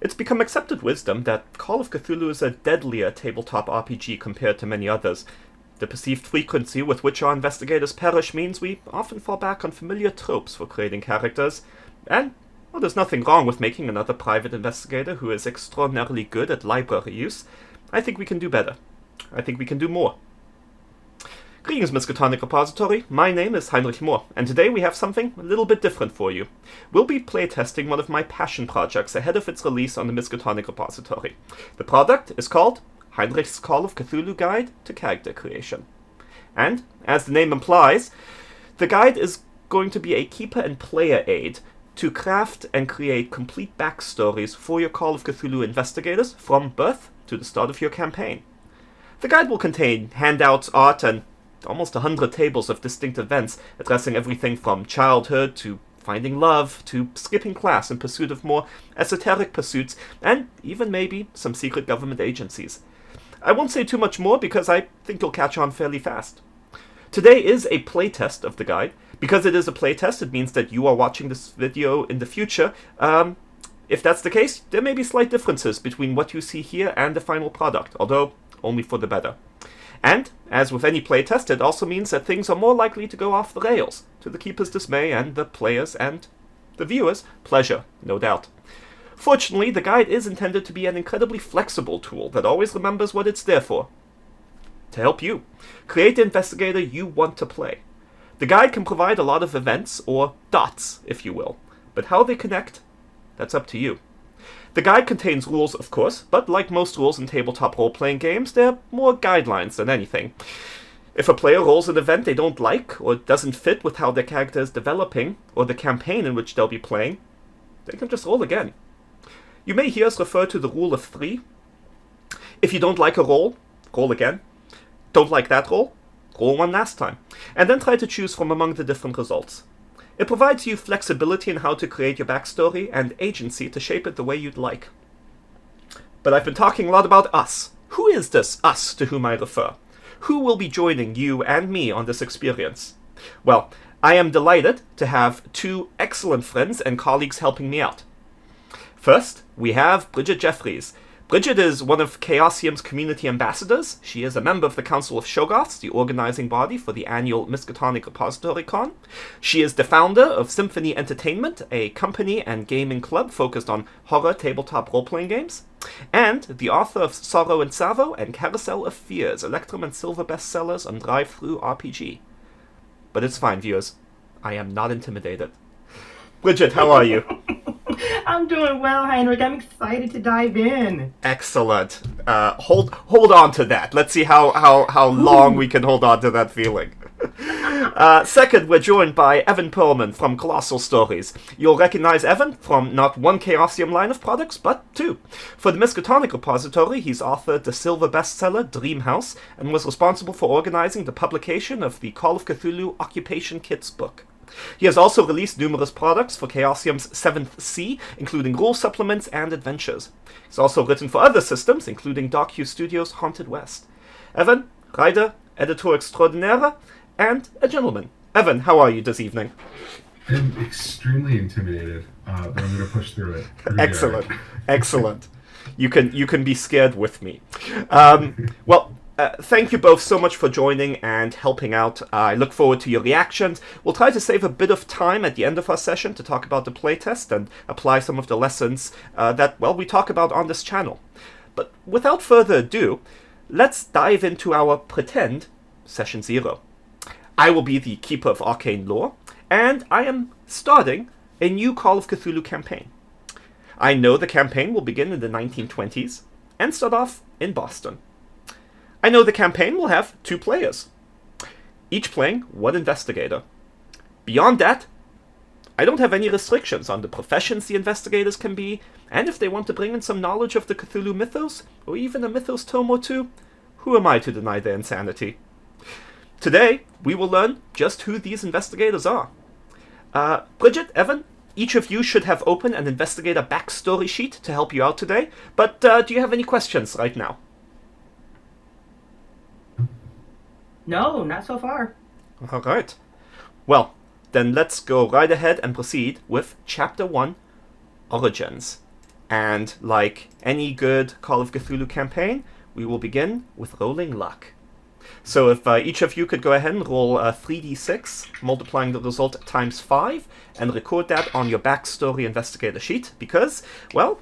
It's become accepted wisdom that Call of Cthulhu is a deadlier tabletop RPG compared to many others. The perceived frequency with which our investigators perish means we often fall back on familiar tropes for creating characters, and, well, there's nothing wrong with making another private investigator who is extraordinarily good at library use. I think we can do better. I think we can do more. Greetings, Miskatonic Repository. My name is Heinrich Moore, and today we have something a little bit different for you. We'll be playtesting one of my passion projects ahead of its release on the Miskatonic Repository. The product is called Heinrich's Call of Cthulhu Guide to Character Creation. And, as the name implies, the guide is going to be a keeper and player aid to craft and create complete backstories for your Call of Cthulhu investigators from birth to the start of your campaign. The guide will contain handouts, art, and almost 100 tables of distinct events addressing everything from childhood to finding love to skipping class in pursuit of more esoteric pursuits and even maybe some secret government agencies. I won't say too much more because I think you'll catch on fairly fast. Today is a playtest of the guide. Because it is a playtest, it means that you are watching this video in the future. If that's the case, there may be slight differences between what you see here and the final product, although only for the better. And, as with any playtest, it also means that things are more likely to go off the rails, to the keeper's dismay and the players' and the viewers' pleasure, no doubt. Fortunately, the guide is intended to be an incredibly flexible tool that always remembers what it's there for. To help you create the investigator you want to play. The guide can provide a lot of events, or dots, if you will, but how they connect, that's up to you. The guide contains rules, of course, but like most rules in tabletop role-playing games, they're more guidelines than anything. If a player rolls an event they don't like, or doesn't fit with how their character is developing, or the campaign in which they'll be playing, they can just roll again. You may hear us refer to the rule of 3. If you don't like a roll, roll again. Don't like that roll? Roll one last time, and then try to choose from among the different results. It provides you flexibility in how to create your backstory and agency to shape it the way you'd like. But I've been talking a lot about us. Who is this us to whom I refer? Who will be joining you and me on this experience? Well, I am delighted to have two excellent friends and colleagues helping me out. First, we have Bridgett Jeffries. Bridgett is one of Chaosium's community ambassadors. She is a member of the Council of Shoggoths, the organizing body for the annual Miskatonic Repository Con. She is the founder of Symphony Entertainment, a company and gaming club focused on horror tabletop role-playing games. And the author of Sorrow and Savo and Carousel of Fears, Electrum and Silver bestsellers on Drive-Thru RPG. But it's fine, viewers. I am not intimidated. Bridgett, how are you? I'm doing well, Heinrich. I'm excited to dive in. Excellent. Hold on to that. Let's see how long we can hold on to that feeling. Second, we're joined by Evan Perlman from Colossal Stories. You'll recognize Evan from not one Chaosium line of products, but two. For the Miskatonic Repository, he's authored the silver bestseller Dreamhouse and was responsible for organizing the publication of the Call of Cthulhu Occupation Kits book. He has also released numerous products for Chaosium's 7th Sea, including rule supplements and adventures. He's also written for other systems, including Dark Hue Studios' Haunted West. Evan, writer, editor extraordinaire, and a gentleman. Evan, how are you this evening? I'm extremely intimidated, but I'm going to push through it. Excellent, excellent. You can be scared with me. Thank you both so much for joining and helping out. I look forward to your reactions. We'll try to save a bit of time at the end of our session to talk about the playtest and apply some of the lessons that we talk about on this channel. But without further ado, let's dive into our pretend Session 0. I will be the Keeper of Arcane Lore, and I am starting a new Call of Cthulhu campaign. I know the campaign will begin in the 1920s and start off in Boston. I know the campaign will have 2 players, each playing one investigator. Beyond that, I don't have any restrictions on the professions the investigators can be, and if they want to bring in some knowledge of the Cthulhu mythos, or even a mythos tome or two, who am I to deny their insanity? Today, we will learn just who these investigators are. Bridgett, Evan, each of you should have open an investigator backstory sheet to help you out today, but do you have any questions right now? No, not so far. All right. Well, then let's go right ahead and proceed with Chapter 1, Origins. And like any good Call of Cthulhu campaign, we will begin with rolling luck. So if each of you could go ahead and roll 3d6, multiplying the result times 5, and record that on your backstory investigator sheet, because, well,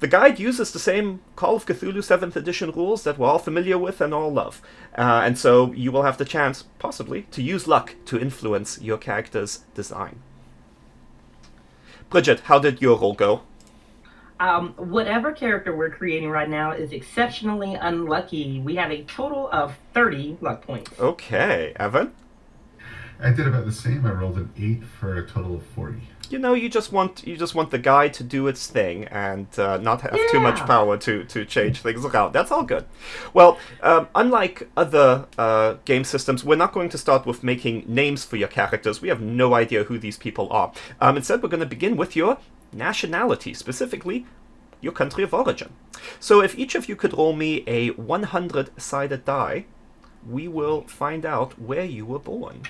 the guide uses the same Call of Cthulhu 7th edition rules that we're all familiar with and all love. And so you will have the chance, possibly, to use luck to influence your character's design. Bridgett, how did your roll go? Whatever character we're creating right now is exceptionally unlucky. We have a total of 30 luck points. Okay, Evan? I did about the same. I rolled an 8 for a total of 40. You know, you just want the guide to do its thing and not have too much power to change things around. That's all good. Well, unlike other game systems, we're not going to start with making names for your characters. We have no idea who these people are. Instead, we're going to begin with your nationality, specifically your country of origin. So if each of you could roll me a 100-sided die, we will find out where you were born.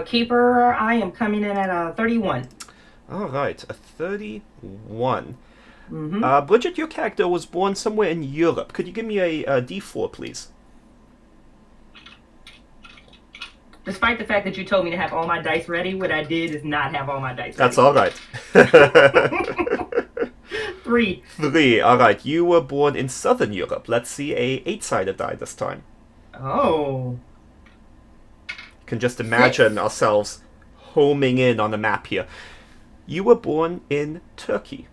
Keeper, I am coming in at a 31. All right, a 31. Mm-hmm. Bridgett, your character was born somewhere in Europe. Could you give me a D4, please? Despite the fact that you told me to have all my dice ready, what I did is not have all my dice ready. That's all right. 3. 3. All right, you were born in Southern Europe. Let's see a 8-sided die this time. Oh. You can just imagine ourselves homing in on a map here. You were born in Turkey.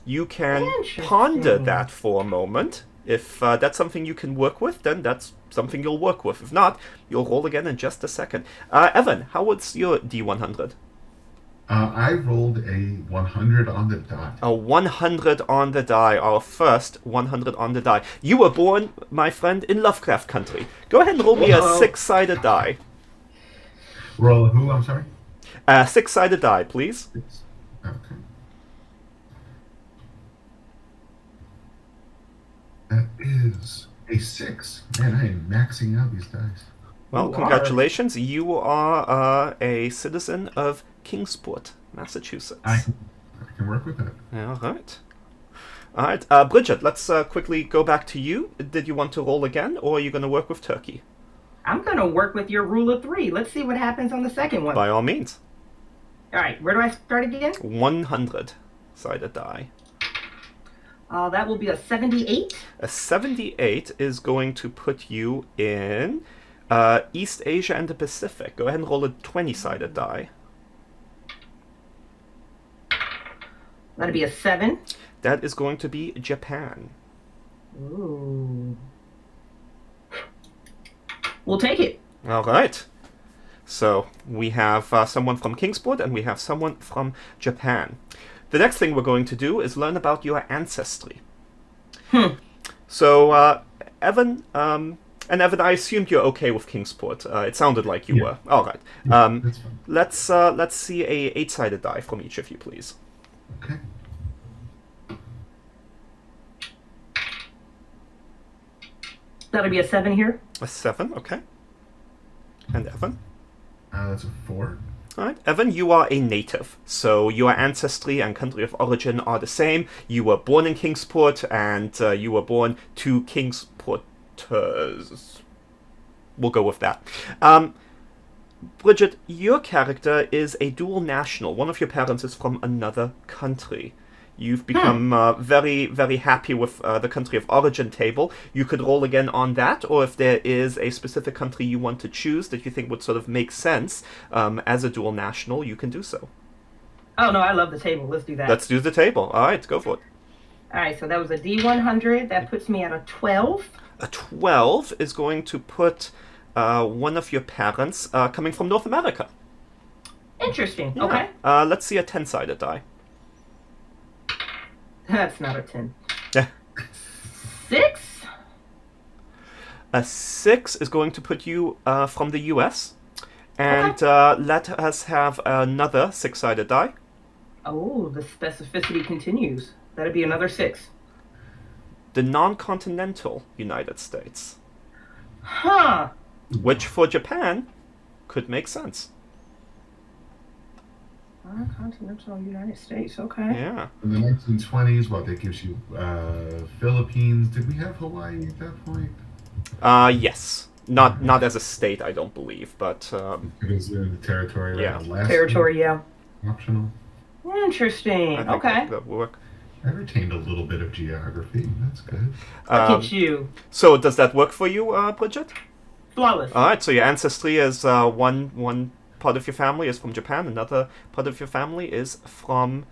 You can ponder that for a moment. If that's something you can work with, then that's something you'll work with. If not, you'll roll again in just a second. Evan, how was your D100? I rolled a 100 on the dot. A 100 on the die, our first 100 on the die. You were born, my friend, in Lovecraft country. Go ahead and roll me a 6-sided die. Roll who, I'm sorry? 6-sided die, please. Okay. That is a 6. Man, I am maxing out these dice. Well, congratulations. You are a citizen of Kingsport, Massachusetts. I can work with that. All right. All right. Bridgett, let's quickly go back to you. Did you want to roll again, or are you going to work with Turkey? I'm going to work with your rule of 3. Let's see what happens on the second one. By all means. All right. Where do I start again? 100-sided die. That will be a 78. A 78 is going to put you in East Asia and the Pacific. Go ahead and roll a 20-sided die. That'll be a 7. That is going to be Japan. Ooh. We'll take it. All right. So we have someone from Kingsport and we have someone from Japan. The next thing we're going to do is learn about your ancestry. So, Evan, and Evan, I assumed you're okay with Kingsport. It sounded like you were. All right. That's fine. Let's see a 8-sided die from each of you, please. Okay. That'll be a 7 here. A 7, okay. And Evan? That's a 4. All right, Evan, you are a native, so your ancestry and country of origin are the same. You were born in Kingsport, and you were born to Kingsporters. We'll go with that. Bridgett, your character is a dual national. One of your parents is from another country. You've become very, very happy with the country of origin table. You could roll again on that, or if there is a specific country you want to choose that you think would sort of make sense as a dual national, you can do so. Oh, no, I love the table. Let's do that. Let's do the table. All right, go for it. All right, so that was a D100. That puts me at a 12. A 12 is going to put one of your parents coming from North America. Interesting. Yeah. Okay. Let's see a 10-sided die. That's not a 10. Yeah. 6? A 6 is going to put you from the US. And let us have another 6-sided die. Oh, the specificity continues. That'd be another 6. The non-continental United States. Huh. Which for Japan could make sense. Continental United States, okay. Yeah. In the 1920s, that gives you Philippines. Did we have Hawaii at that point? Yes. Not as a state, I don't believe, but... It was in the territory. Yeah. Alaska, Territory, yeah. optional. Interesting. I think Okay. that would work. I retained a little bit of geography. That's good. Look at you. So does that work for you, Bridgett? Flawless. All right, so your ancestry is one part of your family is from Japan, another part of your family is from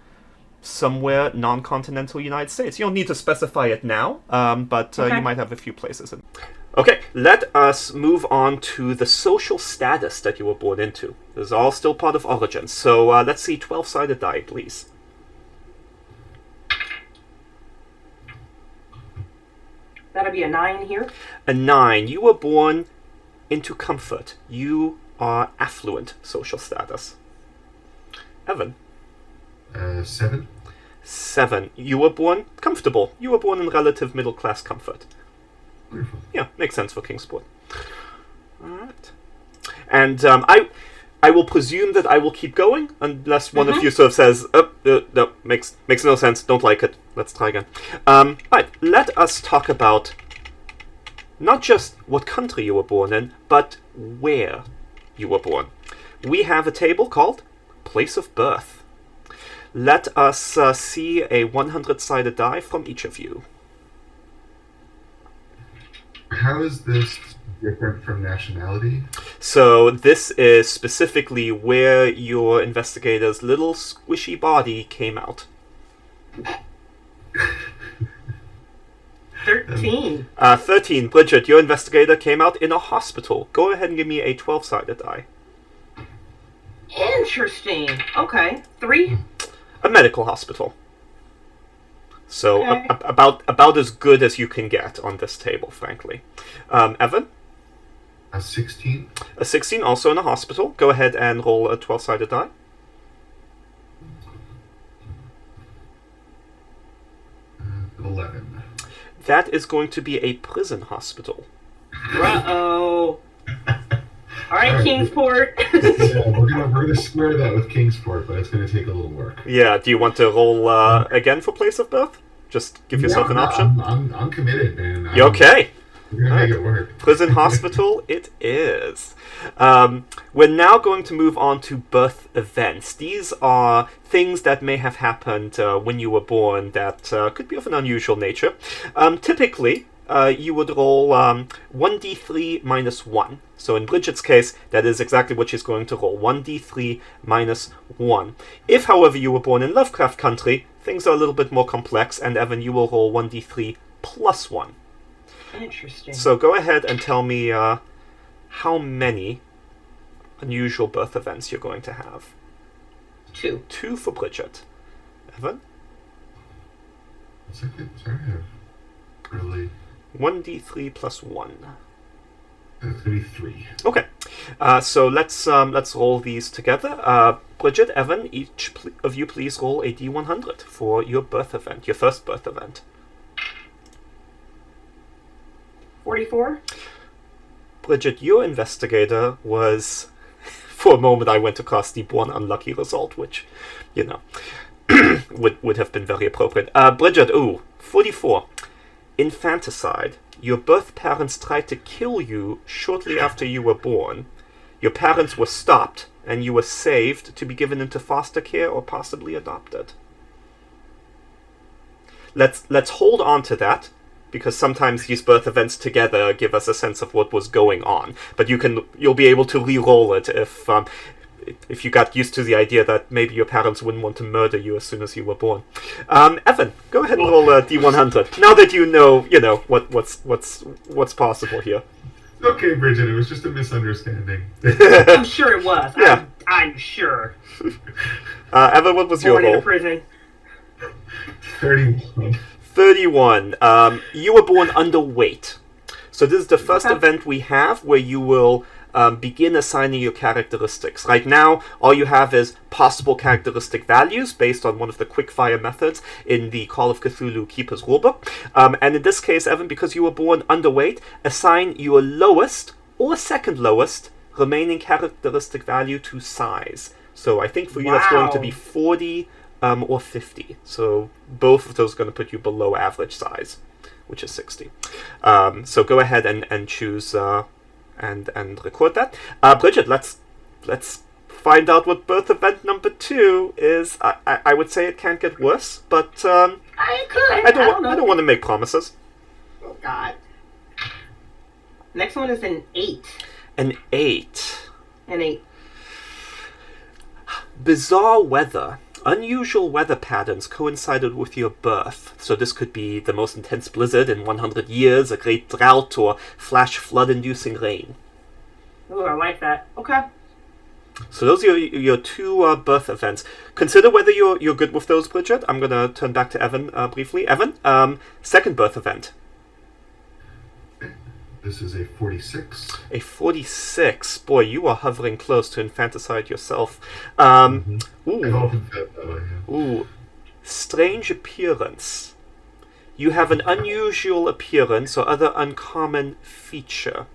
somewhere non-continental United States. You don't need to specify it now, but Okay. you might have a few places. Okay, let us move on to the social status that you were born into. This is all still part of Origins, so let's see 12-sided die, please. That'll be a 9 here. A 9. You were born into comfort. You are affluent social status. Evan. 7. 7. You were born comfortable. You were born in relative middle-class comfort. Wonderful. Yeah, makes sense for Kingsport. Alright. And I will presume that I will keep going unless one of you sort of says, no, makes no sense, don't like it. Let's try again. Right, let us talk about not just what country you were born in, but where you were born. We have a table called Place of Birth. Let us see a 100-sided die from each of you. How is this different from nationality? So this is specifically where your investigator's little squishy body came out. 13. 13. Bridgett, your investigator came out in a hospital. Go ahead and give me a 12-sided die. Interesting. Okay. 3. A medical hospital. So Okay. about as good as you can get on this table, frankly. Evan? A 16. A 16, also in a hospital. Go ahead and roll a 12-sided die. Uh, 11. That is going to be a prison hospital. Uh-oh. All right, Kingsport. Yeah, we're gonna square that with Kingsport, but it's gonna take a little work. Yeah, do you want to roll again for place of birth? Just give yourself an option? I'm committed, man. You okay? We're gonna make it work. Prison hospital it is. We're now going to move on to birth events. These are things that may have happened when you were born that could be of an unusual nature. Typically, you would roll 1d3 minus 1. So in Bridgett's case, that is exactly what she's going to roll, 1d3 minus 1. If, however, you were born in Lovecraft country, things are a little bit more complex, and Evan, you will roll 1d3 plus 1. Interesting. So go ahead and tell me how many unusual birth events you're going to have. 2. 2 for Bridgett. Evan? Sorry, really. 1d3 plus 1. It's gonna be 3. Okay, so let's roll these together. Bridgett, Evan, each of you please roll a d100 for your birth event, your first birth event. 44. Bridgett, your investigator was... For a moment I went across the one unlucky result, which, you know, would have been very appropriate. Bridgett, 44. Infanticide. Your birth parents tried to kill you shortly after you were born. Your parents were stopped, and you were saved to be given into foster care or possibly adopted. Let's hold on to that, because sometimes these birth events together give us a sense of what was going on. But you'll be able to re-roll it if you got used to the idea that maybe your parents wouldn't want to murder you as soon as you were born. Evan, go ahead and roll a d100. Now that you know what's possible here. Okay, Bridgett, it was just a misunderstanding. I'm sure it was. Yeah. I'm sure. Evan, what was your Born in a roll? prison. 31. 31. You were born underweight. So this is the first Okay. event we have where you will begin assigning your characteristics. Right now, all you have is possible characteristic values based on one of the quickfire methods in the Call of Cthulhu Keeper's Rulebook. And in this case, Evan, because you were born underweight, assign your lowest or second lowest remaining characteristic value to size. So I think for you that's going to be 40 or 50. So both of those are going to put you below average size, which is 60. So go ahead and choose and record that. Bridgett, let's find out what birth event number 2 is. I would say it can't get worse, but I don't want to make promises. Oh God. Next one is an 8. An 8. An 8. Bizarre weather. Unusual weather patterns coincided with your birth. So this could be the most intense blizzard in 100 years, a great drought, or flash flood-inducing rain. Ooh, I like that. Okay. So those are your 2 birth events. Consider whether you're good with those, Bridgett. I'm going to turn back to Evan briefly. Evan, second birth event. This is a 46. A 46. Boy, you are hovering close to infanticide yourself. Ooh. I've often felt that way, yeah. Ooh. Strange appearance. You have an unusual appearance or other uncommon feature.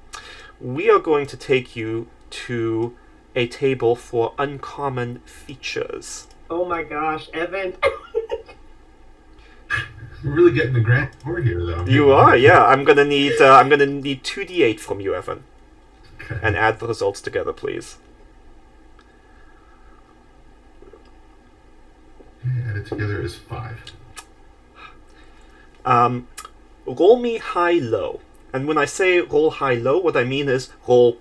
We are going to take you to a table for uncommon features. Oh my gosh, Evan. We're really getting the grand tour here, though. You are, yeah. I'm gonna need 2d8 from you, Evan, Okay. and add the results together, please. Added together is 5. Roll me high-low. And when I say roll high-low, what I mean is roll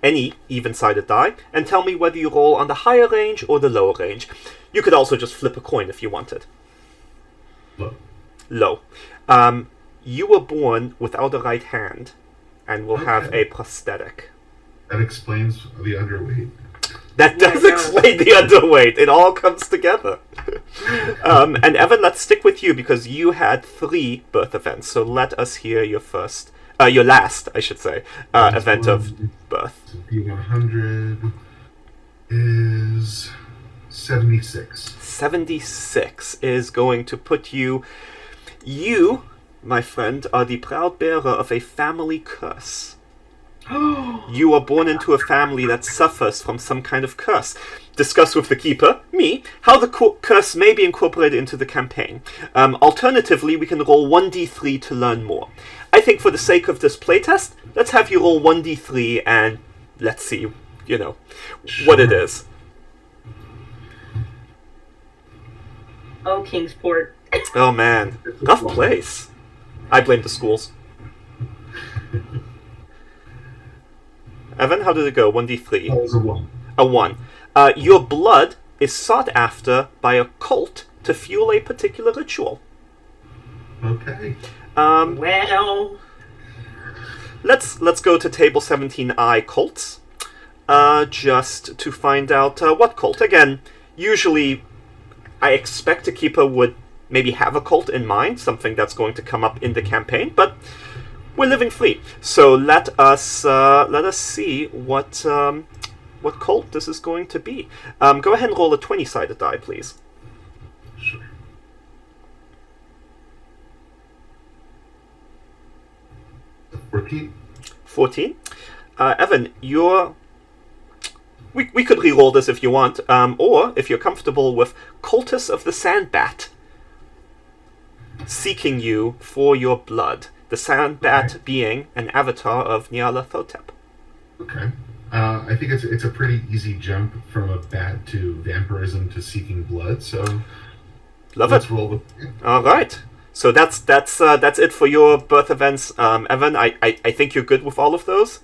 any even-sided die, and tell me whether you roll on the higher range or the lower range. You could also just flip a coin if you wanted. Low. Low. You were born without a right hand, and will have a prosthetic. That explains the underweight. That does explain the underweight. It all comes together. And Evan, let's stick with you because you had 3 birth events. So let us hear your last, I should say, event of birth. So B100 is 76. 76 is going to put you... You, my friend, are the proud bearer of a family curse. You are born into a family that suffers from some kind of curse. Discuss with the keeper, me, how the curse may be incorporated into the campaign. Alternatively, we can roll 1d3 to learn more. I think for the sake of this playtest, let's have you roll 1d3 and let's see, what it is. Oh, Kingsport. Oh man, rough place. I blame the schools. Evan, how did it go? 1d3? That was a 1. A 1. Your blood is sought after by a cult to fuel a particular ritual. Okay. Well... Let's go to table 17I cults. Just to find out what cult. Again, usually I expect a keeper would maybe have a cult in mind, something that's going to come up in the campaign, but we're living free. So let us see what cult this is going to be. Go ahead and roll a 20-sided die, please. Sure. 14. 14. Evan, we could re-roll this if you want, or if you're comfortable with Cultus of the Sandbat seeking you for your blood. The Sandbat being an avatar of Nyarlathotep. Okay. I think it's a pretty easy jump from a bat to vampirism to seeking blood, so let's roll with it. All right. So that's it for your birth events, Evan. I think you're good with all of those.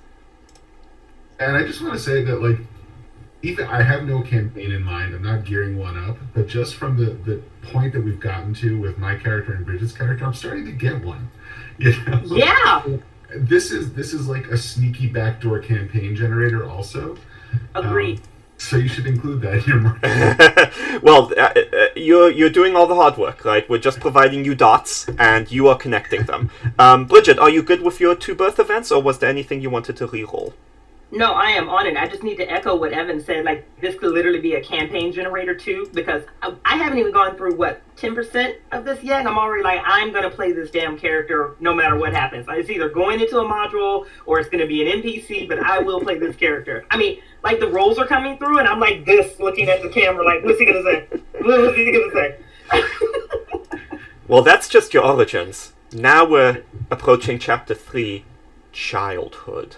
And I just want to say that, like, even I have no campaign in mind. I'm not gearing one up, but just from the point that we've gotten to with my character and Bridget's character, I'm starting to get one. Yeah. This is like a sneaky backdoor campaign generator, also. Agreed. So you should include that in your marketing. Well, you're doing all the hard work, right? We're just providing you dots, and you are connecting them. Bridgett, are you good with your 2 birth events, or was there anything you wanted to re-roll? No, I am on it. I just need to echo what Evan said. Like, this could literally be a campaign generator too, because I haven't even gone through 10% of this yet. And I'm already like, I'm gonna play this damn character no matter what happens. It's either going into a module or it's gonna be an NPC, but I will play this character. I mean, like the roles are coming through, and I'm like this, looking at the camera, like, what's he gonna say? What's he gonna say? Well, that's just your origins. Now we're approaching Chapter 3, Childhood.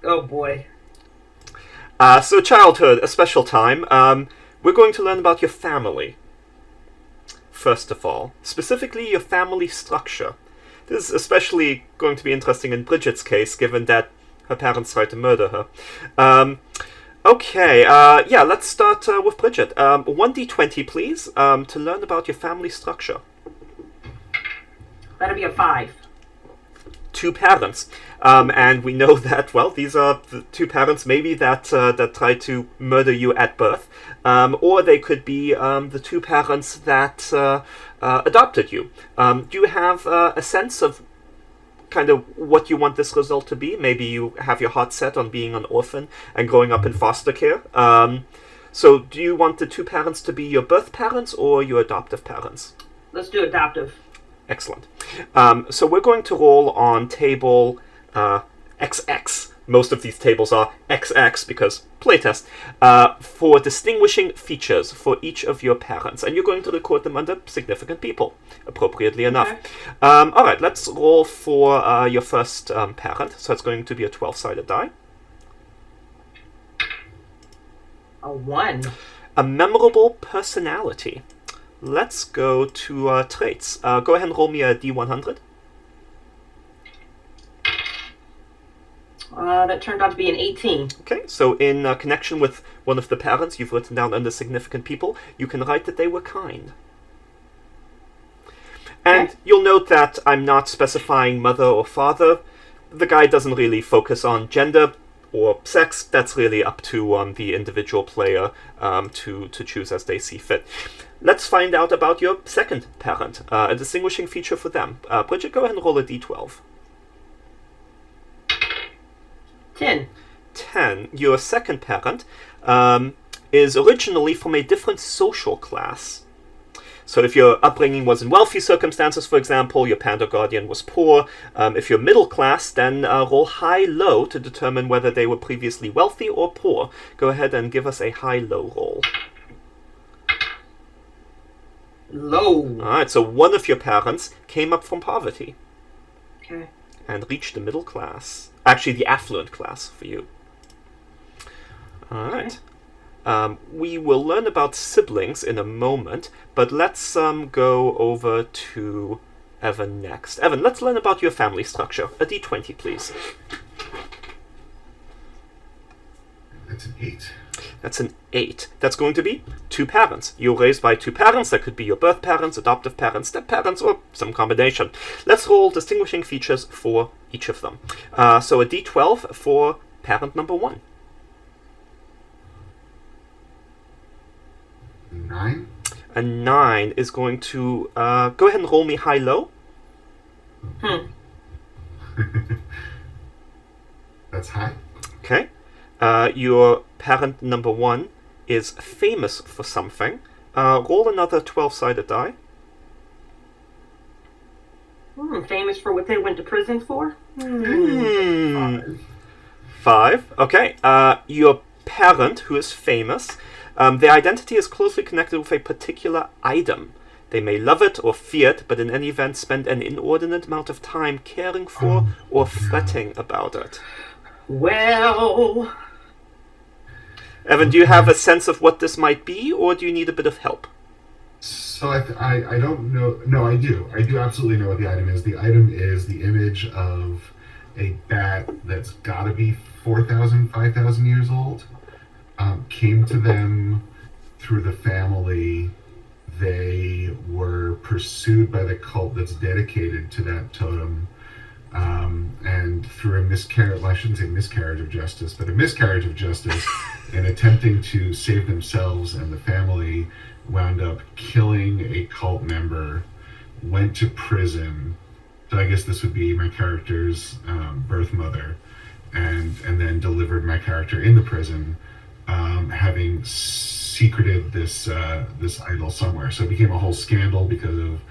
Oh boy. So childhood, a special time. We're going to learn about your family. First of all, specifically your family structure. This is especially going to be interesting in Bridget's case, given that her parents tried to murder her. Let's start with Bridget. 1d20, please, to learn about your family structure. That'll be a 5. 2 parents. And we know that, well, these are the 2 parents maybe that tried to murder you at birth. Or they could be the 2 parents that adopted you. Do you have a sense of kind of what you want this result to be? Maybe you have your heart set on being an orphan and growing up in foster care. So do you want the 2 parents to be your birth parents or your adoptive parents? Let's do adoptive. Excellent. So we're going to roll on table XX. Most of these tables are XX because playtest. For distinguishing features for each of your parents. And you're going to record them under significant people, appropriately enough. Okay. All right, let's roll for your first parent. So it's going to be a 12-sided die. A 1. A memorable personality. Let's go to traits. Go ahead and roll me a D100. That turned out to be an 18. Okay, so in connection with one of the parents you've written down under significant people, you can write that they were kind. And Okay. you'll note that I'm not specifying mother or father. The guide doesn't really focus on gender or sex. That's really up to the individual player to choose as they see fit. Let's find out about your second parent, a distinguishing feature for them. Bridget, go ahead and roll a d12. 10. 10. Your second parent is originally from a different social class. So if your upbringing was in wealthy circumstances, for example, your parent or guardian was poor. If you're middle class, then roll high-low to determine whether they were previously wealthy or poor. Go ahead and give us a high-low roll. Low. Alright, so one of your parents came up from poverty Okay. and reached the middle class. Actually, the affluent class for you. Alright. We will learn about siblings in a moment, but let's go over to Evan next. Evan, let's learn about your family structure. A d20, please. That's an 8. That's an 8. That's going to be 2 parents. You're raised by 2 parents. That could be your birth parents, adoptive parents, step parents, or some combination. Let's roll distinguishing features for each of them. So a d12 for parent number 1. 9. A 9 is going to... go ahead and roll me high-low. That's high. Okay. Your parent number 1 is famous for something. Roll another 12-sided die. Famous for what they went to prison for? 5. Okay. Your parent, who is famous, their identity is closely connected with a particular item. They may love it or fear it, but in any event spend an inordinate amount of time caring for or fretting about it. Well... Evan, do you have a sense of what this might be, or do you need a bit of help? So I don't know. No, I do. I do absolutely know what the item is. The item is the image of a bat that's got to be 4,000, 5,000 years old. Came to them through the family. They were pursued by the cult that's dedicated to that totem. And through a miscarriage, well, I shouldn't say miscarriage of justice, but a miscarriage of justice, in attempting to save themselves and the family, wound up killing a cult member, went to prison. So I guess this would be my character's birth mother, and then and delivered my character in the prison, having secreted this idol somewhere. So it became a whole scandal because of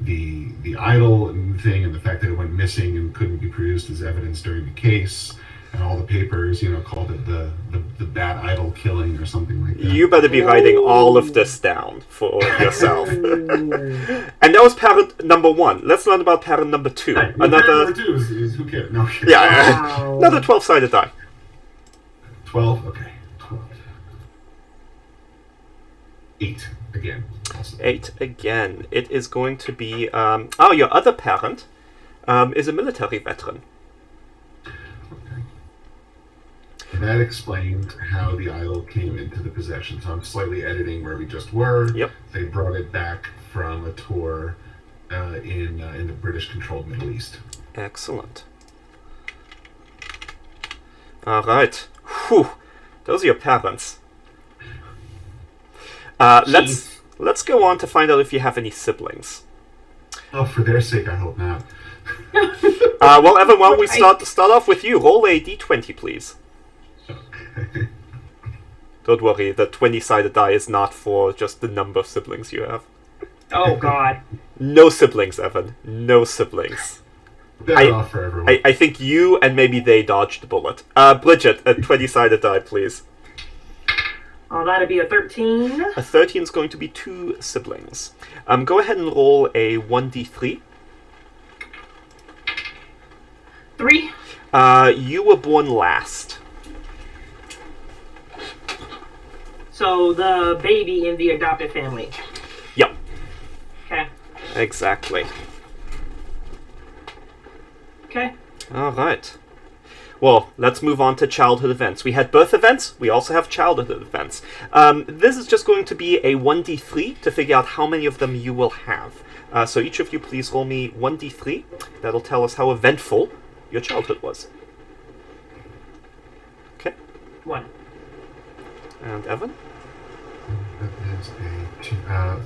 the idol and thing, and the fact that it went missing and couldn't be produced as evidence during the case. And all the papers, called it the bad idol killing or something like that. You better be writing all of this down for yourself. And that was parent number 1. Let's learn about parent number 2. Parent number 2 is who cares? No, okay. Yeah, Wow. another 12-sided die. 12, okay. 12. 8 again. Also. 8 again. It is going to be... your other parent is a military veteran. And that explained how the idol came into the possession. So I'm slightly editing where we just were. Yep. They brought it back from a tour in the British-controlled Middle East. Excellent. All right. Whew. Those are your parents. Let's go on to find out if you have any siblings. Oh, for their sake, I hope not. Well, Evan, why don't we start off with you? Roll a d20, please. Okay. Don't worry, the 20-sided die is not for just the number of siblings you have. Oh, God. No siblings, Evan. No siblings. Better off for everyone. I think you and maybe they dodged the bullet. Bridgett, a 20-sided die, please. Oh, that'd be a 13. A 13 is going to be 2 siblings. Go ahead and roll a 1d3. 3. You were born last. So the baby in the adopted family. Yep, Okay. exactly. Okay. All right. Well, let's move on to childhood events. We had birth events. We also have childhood events. This is just going to be a 1d3 to figure out how many of them you will have. So each of you please roll me 1d3. That'll tell us how eventful your childhood was. Okay. 1. And Evan? That is a 2.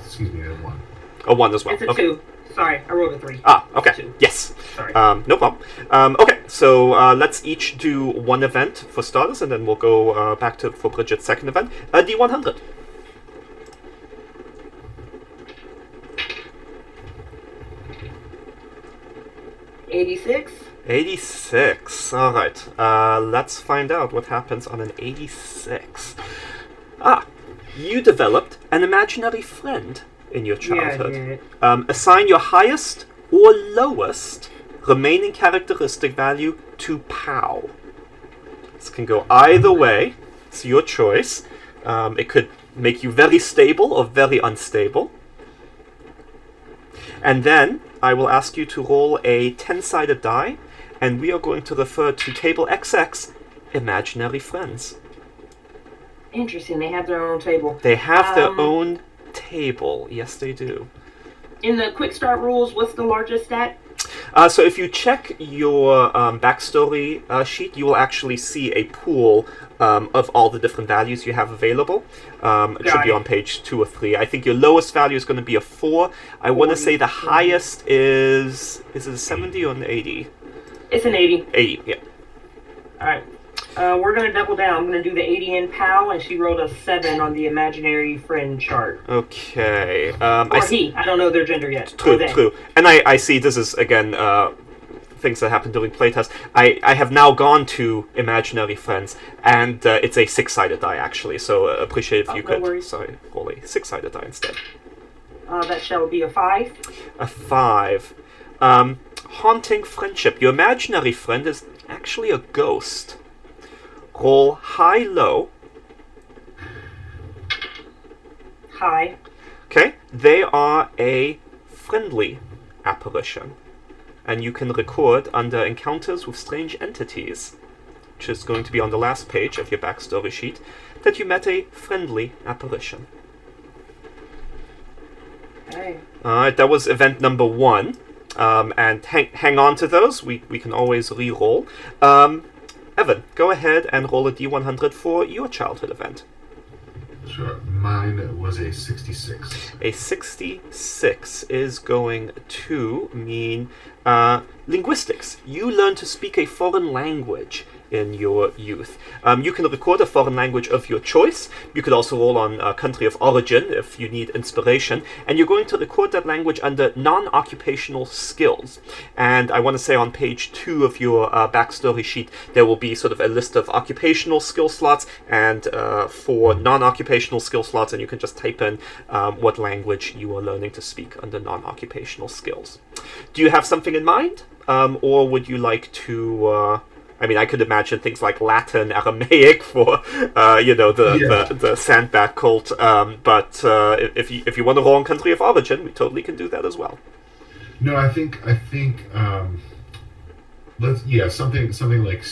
Excuse me, a 1. A 1 as well. It's a Okay. 2. Sorry, I rolled a 3. Okay. It's a 2. Yes. Sorry. No problem. Okay, so let's each do one event for starters, and then we'll go back for Bridget's second event. D100. 86. 86. All right. Let's find out what happens on an 86. You developed an imaginary friend in your childhood. Yeah, Assign your highest or lowest remaining characteristic value to POW. This can go either way. It's your choice. It could make you very stable or very unstable. And then I will ask you to roll a 10-sided die, and we are going to refer to table XX, imaginary friends. Interesting. They have their own table. They have their own table. Yes, they do. In the quick start rules, what's the largest stat? So if you check your backstory sheet, you will actually see a pool of all the different values you have available. It should be on page 2 or 3. I think your lowest value is going to be a 4. I want to say the highest is it a 70 or an 80? It's an 80. 80, yeah. All right. We're going to double down. I'm going to do the 80 in POW, and she rolled a 7 on the imaginary friend chart. Okay. Or he. I don't know their gender yet. True. And I see this is, again, things that happen during playtest. I have now gone to imaginary friends, and it's a 6-sided die, actually. So appreciate if you could roll a 6-sided die instead. That shall be a 5. A 5. Haunting friendship. Your imaginary friend is actually a ghost. Roll high-low. High. Okay. They are a friendly apparition. And you can record under Encounters with Strange Entities, which is going to be on the last page of your backstory sheet, that you met a friendly apparition. Okay. Alright, that was event number 1. And hang on to those. We can always re-roll. Evan, go ahead and roll a D100 for your childhood event. Sure. Mine was a 66. A 66 is going to mean linguistics. You learn to speak a foreign language, in your youth. You can record a foreign language of your choice. You could also roll on country of origin if you need inspiration. And you're going to record that language under non-occupational skills. And I want to say on page 2 of your backstory sheet, there will be sort of a list of occupational skill slots and 4 non-occupational skill slots, and you can just type in what language you are learning to speak under non-occupational skills. Do you have something in mind? Or would you like to... I could imagine things like Latin, Aramaic for, the sandbag cult. But if you want to roll on country of origin, we totally can do that as well. No, I think something like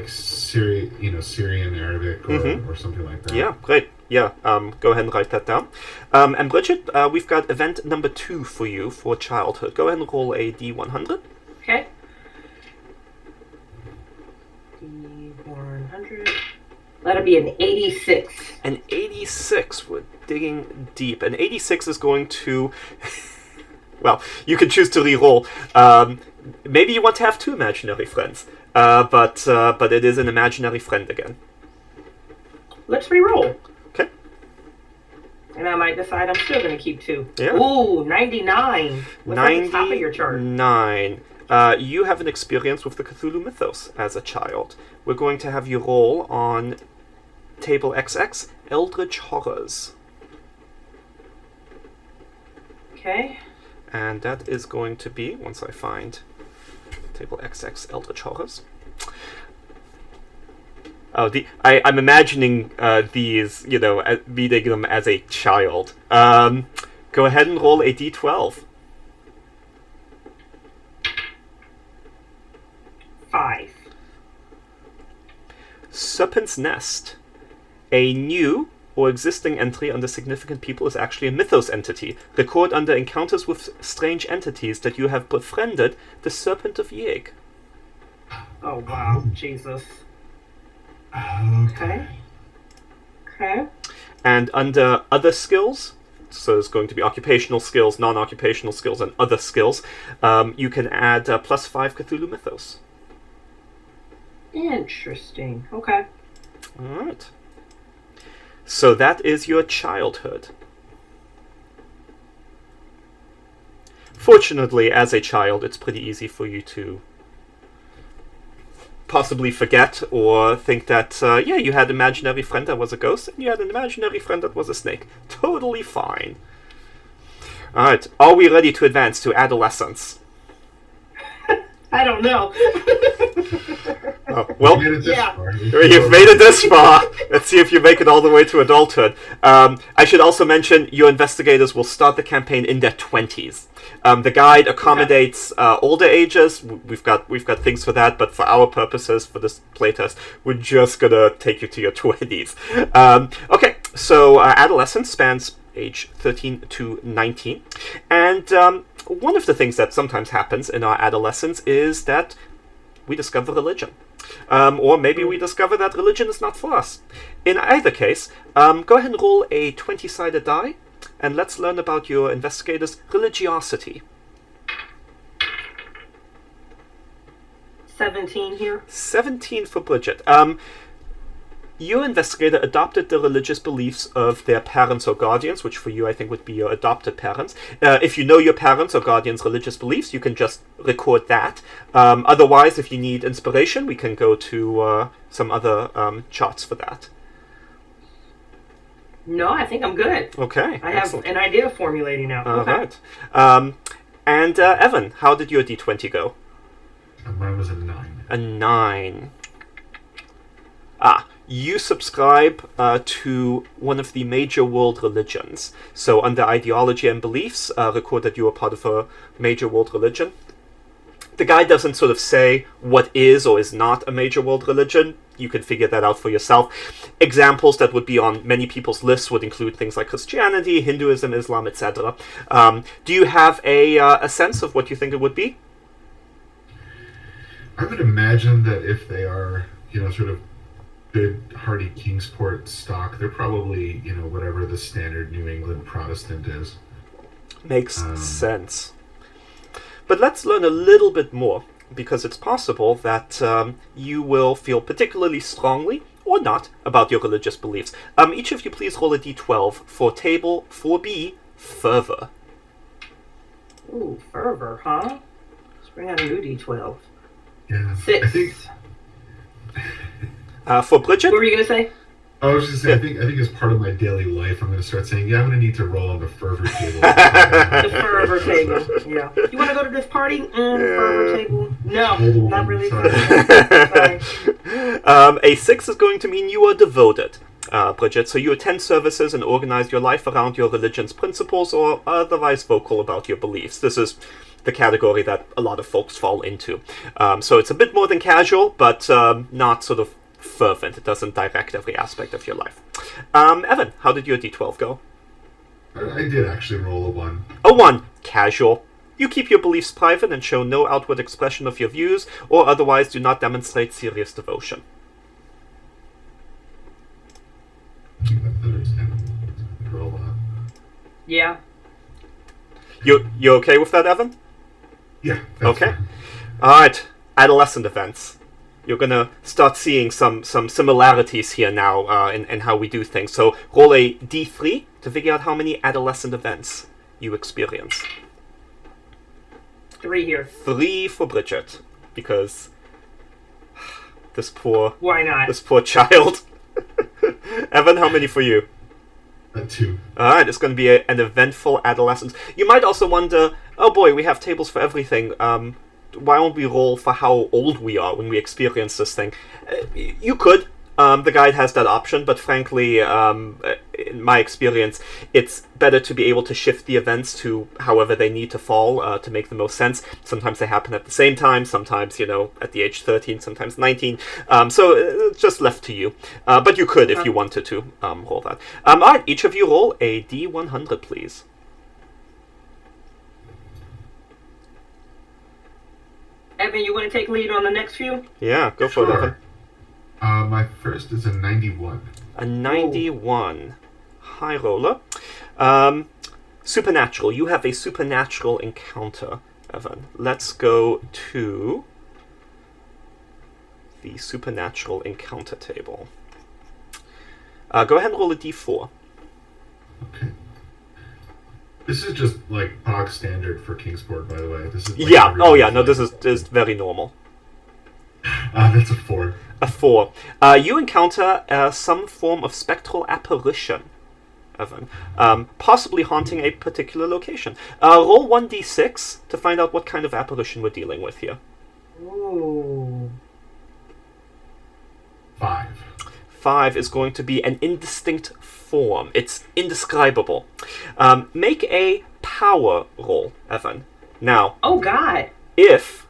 Syrian Arabic or something like that. Yeah, great. Yeah, go ahead and write that down. And Bridgett, we've got event number 2 for you for childhood. Go ahead and roll a D100. Okay. D100. That'll be an 86. An 86. We're digging deep. An 86 is going to... well, you can choose to re-roll. Maybe you want to have 2 imaginary friends. But it is an imaginary friend again. Let's re-roll. Okay. And I might decide I'm still going to keep 2. Yeah. Ooh, 99. What's at the top of your chart? 99. You have an experience with the Cthulhu mythos as a child. We're going to have you roll on table XX, Eldritch Horrors. Okay. And that is going to be, once I find table XX, Eldritch Horrors. Oh, I'm imagining these, reading them as a child. Go ahead and roll a D12. 5. Serpent's Nest. A new or existing entry under significant people is actually a mythos entity. Record under encounters with strange entities that you have befriended the Serpent of Yeg. Oh, wow. Jesus. Okay. And under other skills, so there's going to be occupational skills, non-occupational skills, and other skills, you can add +5 Cthulhu mythos. Interesting. Okay. All right. So that is your childhood. Fortunately, as a child, it's pretty easy for you to possibly forget or think that, you had an imaginary friend that was a ghost, and you had an imaginary friend that was a snake. Totally fine. All right. Are we ready to advance to adolescence? I don't know. Well, You've made it this far. Let's see if you make it all the way to adulthood. I should also mention your investigators will start the campaign in their 20s. The guide accommodates older ages. We've got things for that, but for our purposes, for this playtest, we're just gonna take you to your 20s. Okay, so adolescence spans age 13 to 19, and one of the things that sometimes happens in our adolescence is that we discover religion. Or maybe we discover that religion is not for us. In either case, go ahead and roll a 20-sided die, and let's learn about your investigator's religiosity. 17 here. 17 for Bridgett. Your investigator adopted the religious beliefs of their parents or guardians, which for you I think would be your adopted parents. If you know your parents or guardians' religious beliefs, you can just record that. Otherwise, if you need inspiration, we can go to some other charts for that. No, I think I'm good. Okay. I have an idea of formulating now. All okay. right. And Evan, how did your D20 go? Mine was a 9. A 9. You subscribe to one of the major world religions. So under ideology and beliefs, record that you are part of a major world religion. The guide doesn't sort of say what is or is not a major world religion. You can figure that out for yourself. Examples that would be on many people's lists would include things like Christianity, Hinduism, Islam, etc. Do you have a sense of what you think it would be? I would imagine that if they are, sort of good, hearty Kingsport stock, they're probably, whatever the standard New England Protestant is. Makes sense. But let's learn a little bit more. because it's possible that you will feel particularly strongly, or not, about your religious beliefs. Each of you please roll a d12 for table 4B, fervor. Ooh, fervor, huh? Let's bring out a new D12. Yeah. 6. I think. For Bridgett? What were you going to say? I was just saying, I think as part of my daily life, I'm going to start saying, I'm going to need to roll on the fervor table. The fervor table, yeah. You want to go to this party? Fervor table? No, not really. Sorry. A 6 is going to mean you are devoted, Bridgett. So you attend services and organize your life around your religion's principles, or otherwise vocal about your beliefs. This is the category that a lot of folks fall into. So it's a bit more than casual, but not sort of fervent. It doesn't direct every aspect of your life. Evan, how did your D12 go? I did actually roll a 1. A 1. Casual. You keep your beliefs private and show no outward expression of your views, or otherwise do not demonstrate serious devotion. Yeah. You okay with that, Evan? Yeah. Okay. Fine. Alright. Adolescent events. You're gonna start seeing some similarities here now in how we do things. So roll a d3 to figure out how many adolescent events you experience. 3 here. 3 for Bridgett, because this poor Why not? child. Evan, how many for you? 2. Alright, it's going to be an eventful adolescence. You might also wonder, oh boy, we have tables for everything. Why don't we roll for how old we are when we experience this thing? You could. The guide has that option, but frankly, in my experience, it's better to be able to shift the events to however they need to fall to make the most sense. Sometimes they happen at the same time, sometimes, at the age 13, sometimes 19. So it's just left to you. But you could, if you wanted to, roll that. Alright, each of you roll a D100, please. Evan, you want to take lead on the next few? Yeah, go for it, Evan. My first is a 91. A 91. High roller. Supernatural. You have a supernatural encounter, Evan. Let's go to the supernatural encounter table. Go ahead and roll a d4. Okay. This is just like bog standard for Kingsport, by the way. This is This is very normal. That's a 4. A 4. You encounter some form of spectral apparition, Evan, possibly haunting a particular location. Roll 1d6 to find out what kind of apparition we're dealing with here. Ooh. 5. 5 is going to be an indistinct form. It's indescribable. Make a power roll, Evan. Now, oh God. If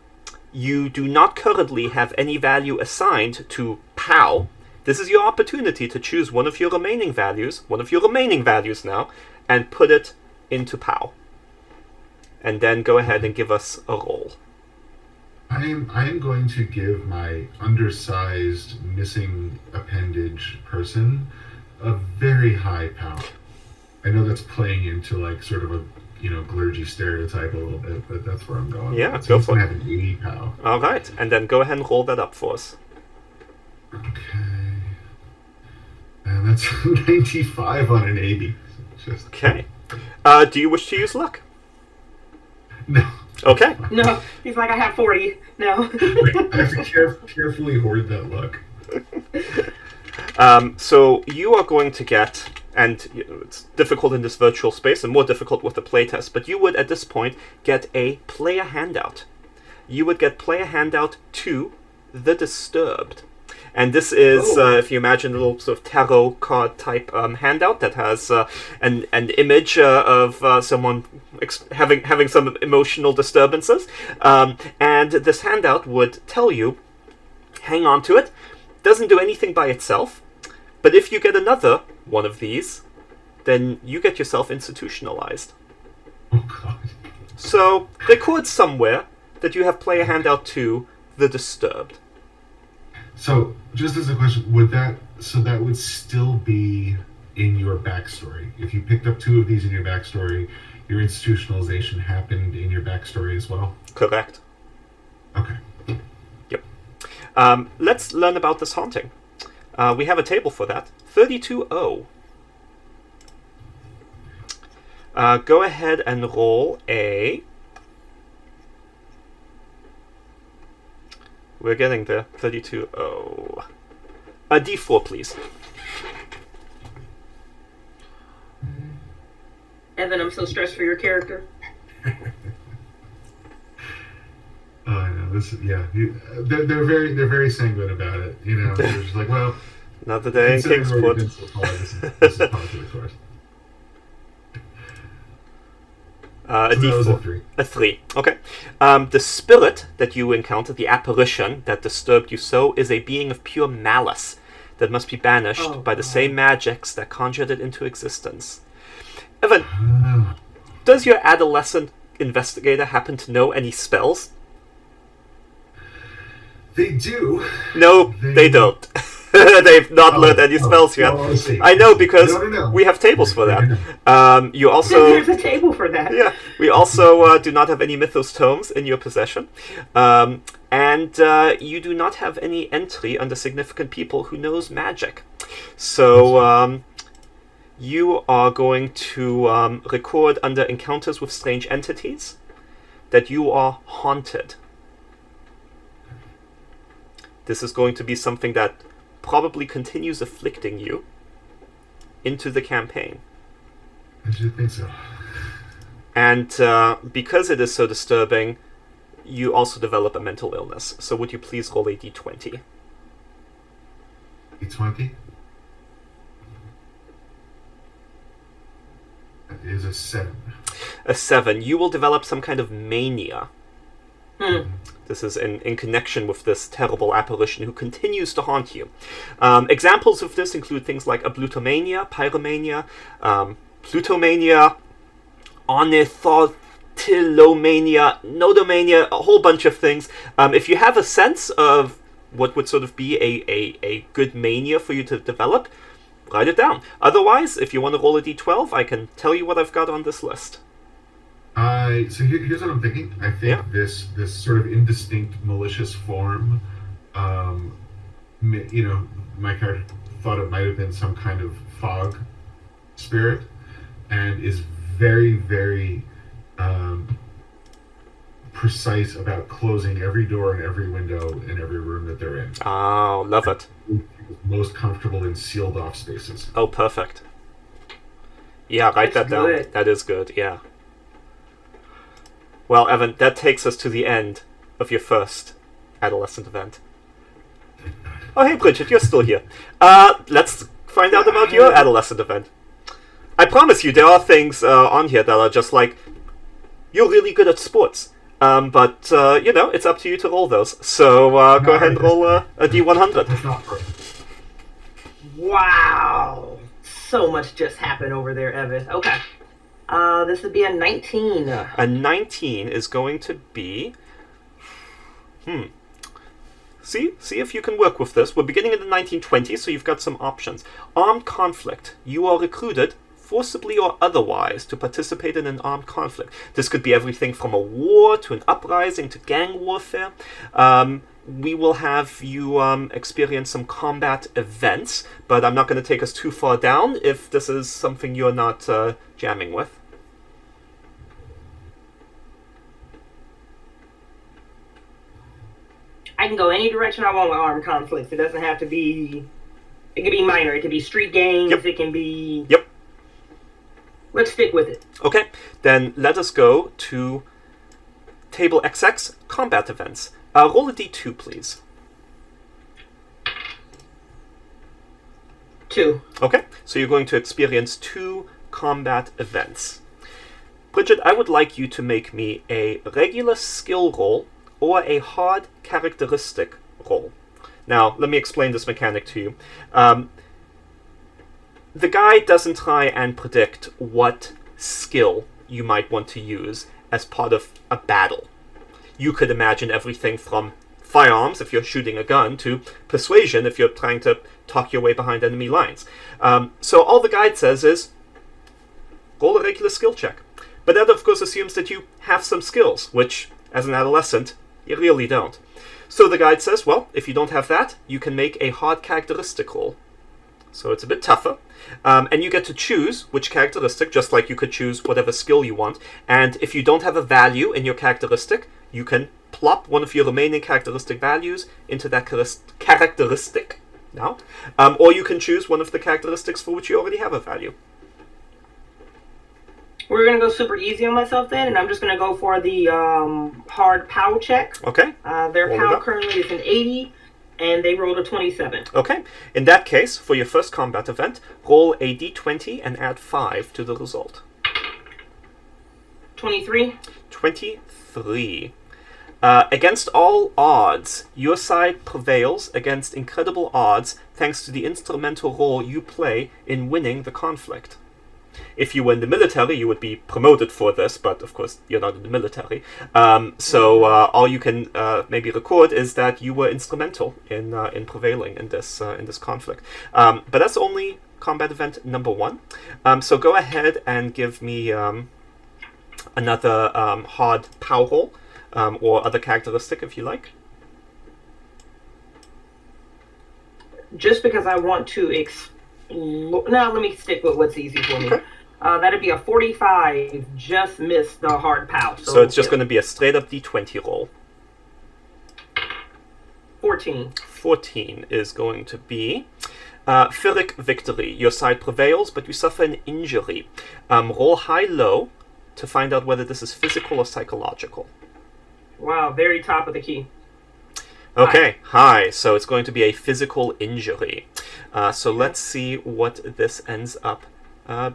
you do not currently have any value assigned to POW, this is your opportunity to choose one of your remaining values now, and put it into POW. And then go ahead and give us a roll. I am going to give my undersized missing appendage person a very high power. I know that's playing into like sort of a clergy stereotype a little bit, but that's where I'm going. Yeah, so go for it. Have an 80 power. All right, and then go ahead and roll that up for us. Okay, and that's 95 on an 80. Okay. Do you wish to use luck? No. Okay. No, he's like, I have 40. No. I have to carefully hoard that luck. So you are going to get, and it's difficult in this virtual space and more difficult with the playtest, but you would at this point get a player handout. You would get player handout 2, The Disturbed. And this is, if you imagine a little sort of tarot card type handout that has an image of someone having some emotional disturbances. And this handout would tell you, hang on to it, doesn't do anything by itself, but if you get another one of these, then you get yourself institutionalized. Oh God. So record somewhere that you have player handout 2, The Disturbed. So, just as a question, that would still be in your backstory? If you picked up 2 of these in your backstory, your institutionalization happened in your backstory as well? Correct. Okay. Let's learn about this haunting. We have a table for that. 32-0. Go ahead and roll a... We're getting there. 32-0. A d4, please. Evan, I'm so stressed for your character. Oh, I know. They're very sanguine about it. You know, they're just like, well, Another day in Kingsport. This is par for the course. A So that was d4. a 3. A 3. Okay. The spirit that you encounter, the apparition that disturbed you so, is a being of pure malice that must be banished by the same magics that conjured it into existence. Evan, does your adolescent investigator happen to know any spells? They do. No, they don't. They've not learned any spells yet. Well, I know because No. we have tables for that. You also... There's a table for that. Yeah, we also do not have any Mythos tomes in your possession. And you do not have any entry under significant people who knows magic. So you are going to record under encounters with strange entities that you are haunted. This is going to be something that probably continues afflicting you into the campaign. I should think so. And because it is so disturbing, you also develop a mental illness. So would you please roll a d20? D20? That is a 7. A 7. You will develop some kind of mania. Hmm. This is in connection with this terrible apparition who continues to haunt you. Examples of this include things like ablutomania, pyromania, plutomania, ornithotillomania, nodomania, a whole bunch of things. If you have a sense of what would sort of be a good mania for you to develop, write it down. Otherwise, if you want to roll a d12, I can tell you what I've got on this list. So here's what I'm thinking. I think this sort of indistinct, malicious form, my character thought it might have been some kind of fog spirit, and is very, very precise about closing every door and every window in every room that they're in. Oh, love it. Most comfortable in sealed off spaces. Oh, perfect. Yeah, write that down. Good. That is good, yeah. Well, Evan, that takes us to the end of your first adolescent event. Oh, hey, Bridgett, you're still here. Let's find out about your adolescent event. I promise you, there are things on here that are just like, you're really good at sports. But, it's up to you to roll those. So go ahead and roll a D100. That's not perfect. Wow. So much just happened over there, Evan. Okay. This would be a 19. A 19 is going to be... See if you can work with this. We're beginning in the 1920s, so you've got some options. Armed conflict. You are recruited, forcibly or otherwise, to participate in an armed conflict. This could be everything from a war to an uprising to gang warfare. We will have you experience some combat events, but I'm not going to take us too far down if this is something you're not jamming with. I can go any direction I want with armed conflicts. It doesn't have to be... It can be minor. It can be street gangs. Yep. It can be... Yep. Let's stick with it. Okay, then let us go to Table XX, combat events. Roll a d2, please. 2. Okay, so you're going to experience 2 combat events. Bridgett, I would like you to make me a regular skill roll or a hard characteristic roll. Now, let me explain this mechanic to you. The guide doesn't try and predict what skill you might want to use as part of a battle. You could imagine everything from firearms, if you're shooting a gun, to persuasion, if you're trying to talk your way behind enemy lines. So all the guide says is, roll a regular skill check. But that, of course, assumes that you have some skills, which, as an adolescent, you really don't. So the guide says, well, if you don't have that, you can make a hard characteristic roll. So it's a bit tougher. And you get to choose which characteristic, just like you could choose whatever skill you want. And if you don't have a value in your characteristic, you can plop one of your remaining characteristic values into that characteristic now. Or you can choose one of the characteristics for which you already have a value. We're going to go super easy on myself then, and I'm just going to go for the hard POW check. Okay. Their POW currently is an 80, and they rolled a 27. Okay. In that case, for your first combat event, roll a d20 and add 5 to the result. 23. 23. Against all odds, your side prevails against incredible odds thanks to the instrumental role you play in winning the conflict. If you were in the military, you would be promoted for this, but of course you're not in the military. So all you can maybe record is that you were instrumental in prevailing in this conflict. But that's only combat event number 1. So go ahead and give me another hard POW roll or other characteristic if you like. Just because I want to now let me stick with what's easy for me. Okay. That'd be a 45, just missed the hard POW. So it's just going to be a straight up d20 roll. 14. 14 is going to be Pyrrhic victory. Your side prevails, but you suffer an injury. Roll high-low to find out whether this is physical or psychological. Wow, very top of the key. Okay, high. So it's going to be a physical injury. So let's see what this ends up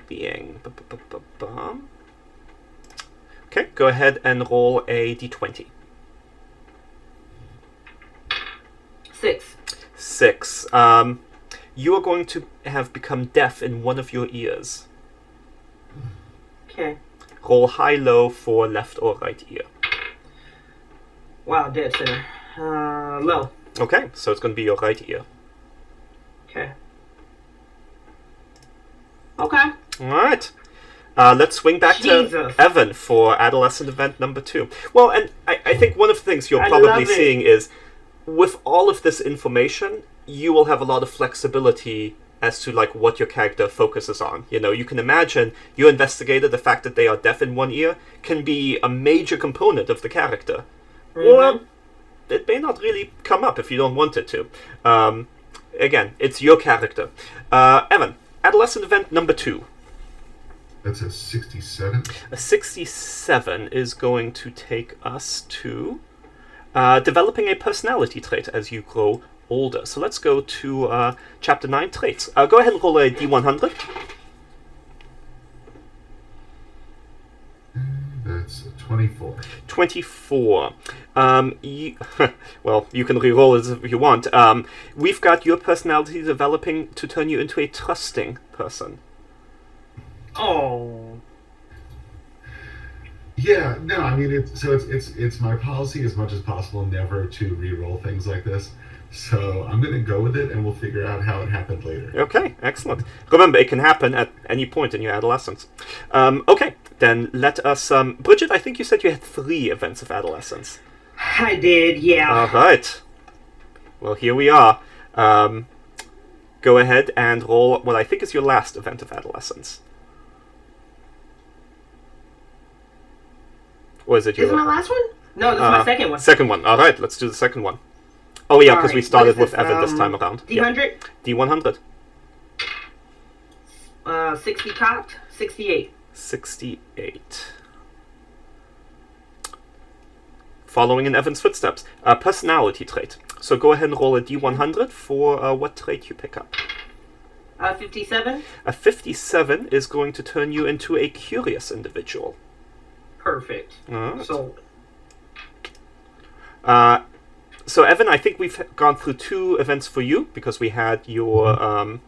being. Okay, go ahead and roll a d20. 6. 6. You are going to have become deaf in one of your ears. Okay. Roll high-low for left or right ear. Wow, dead center. Low. Okay, so it's going to be your right ear. Okay. Okay. All right. Let's swing back to Evan for Adolescent event number 2. Well, and I think one of the things you're probably seeing is, with all of this information, you will have a lot of flexibility as to like what your character focuses on. You know, you can imagine your investigator, the fact that they are deaf in one ear, can be a major component of the character. Mm-hmm. Or it may not really come up if you don't want it to. Again, it's your character. Evan, Adolescent event number 2. That's a 67. A 67 is going to take us to developing a personality trait as you grow older. So let's go to Chapter 9, Traits. Go ahead and roll a D100. That's a 24. 24. Well, you can re-roll it if you want. We've got your personality developing to turn you into a trusting person. Oh. Yeah, no, I mean, it's my policy as much as possible never to re-roll things like this. So I'm going to go with it, and we'll figure out how it happened later. Okay, excellent. Remember, it can happen at any point in your adolescence. Okay, then let us... Bridgett, I think you said you had 3 events of adolescence. I did, yeah. All right. Well, here we are. Go ahead and roll what I think is your last event of adolescence. Or is it your... Is it my last one? No, this is my second one. Second one. All right, let's do the second one. Oh, yeah, because we started with Evan this time around. D100? Yeah. D100. 60 cocked, 68. 68. Following in Evan's footsteps. Personality trait. So go ahead and roll a D100 for what trait you pick up. 57. A 57 is going to turn you into a curious individual. Perfect. Right. Sold. So Evan, I think we've gone through 2 events for you because we had your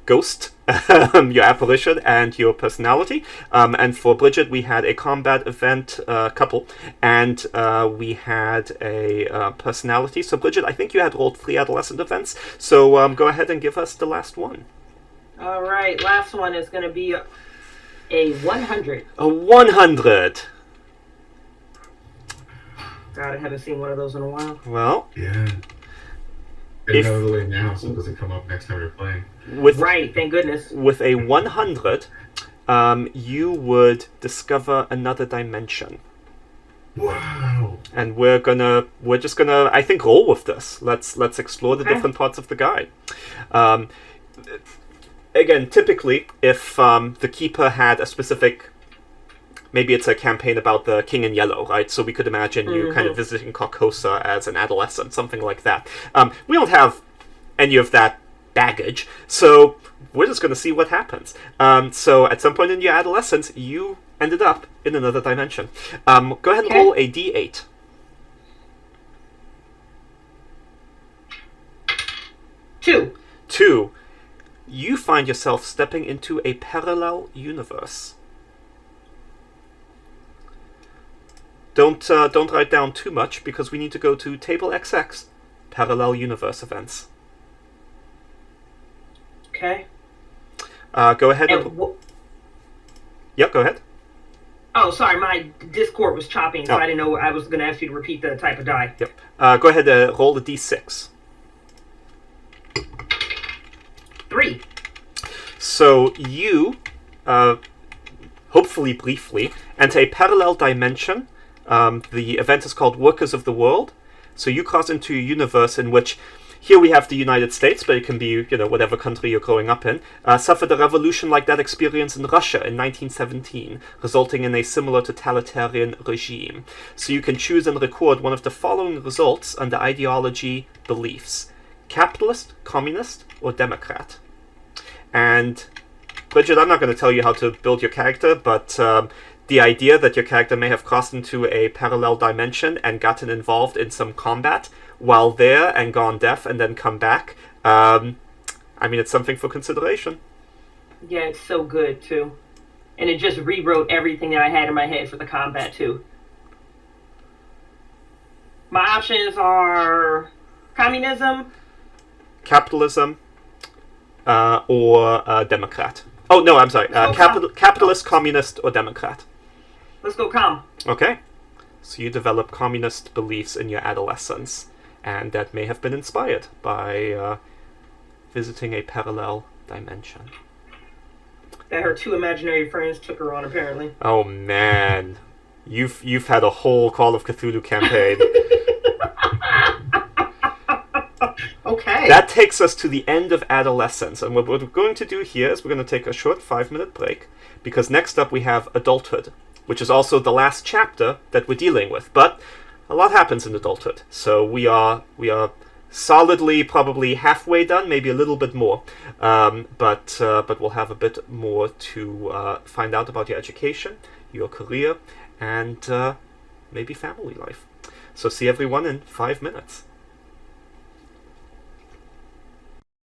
ghost, your apparition, and your personality. And for Bridgett, we had a combat event couple, and we had a personality. So Bridgett, I think you had rolled 3 adolescent events. So go ahead and give us the last one. All right, last one is going to be a 100. A 100. God, I haven't seen one of those in a while. Well, Yeah. Get it out of the way now so it doesn't come up next time you're playing. Right, thank goodness. With a 100, you would discover another dimension. Wow. And we're just gonna, I think, roll with this. Let's explore the different parts of the guide. Again, typically, if the keeper had a specific, maybe it's a campaign about the King in Yellow, right? So we could imagine you kind of visiting Carcosa as an adolescent, something like that. We don't have any of that baggage, so we're just going to see what happens. So at some point in your adolescence, you ended up in another dimension. Go ahead and roll a d8. 2. You find yourself stepping into a parallel universe. Don't write down too much, because we need to go to Table XX, Parallel Universe Events. Okay. Go ahead and... Yep, go ahead. Oh, sorry, my Discord was chopping, so I didn't know. I was going to ask you to repeat the type of die. Yep. Go ahead and roll the d6. 3. So you, hopefully briefly, enter a parallel dimension. The event is called Workers of the World. So you cross into a universe in which, here we have the United States, but it can be, whatever country you're growing up in, suffered a revolution like that experienced in Russia in 1917, resulting in a similar totalitarian regime. So you can choose and record one of the following results under ideology beliefs: capitalist, communist, or Democrat. And Bridgett, I'm not going to tell you how to build your character, but the idea that your character may have crossed into a parallel dimension and gotten involved in some combat while there and gone deaf and then come back, it's something for consideration. Yeah, it's so good, too. And it just rewrote everything that I had in my head for the combat, too. My options are communism, capitalism, or Democrat. Oh, no, I'm sorry. Capitalist, communist, or Democrat. Let's go com. Okay. So you develop communist beliefs in your adolescence, and that may have been inspired by visiting a parallel dimension. That her 2 imaginary friends took her on, apparently. Oh, man. You've had a whole Call of Cthulhu campaign. Okay. That takes us to the end of Adolescence, and what we're going to do here is we're going to take a short 5-minute break, because next up we have Adulthood, which is also the last chapter that we're dealing with. But a lot happens in adulthood, so we are solidly probably halfway done, maybe a little bit more. But we'll have a bit more to find out about your education, your career, and maybe family life. So see everyone in 5 minutes.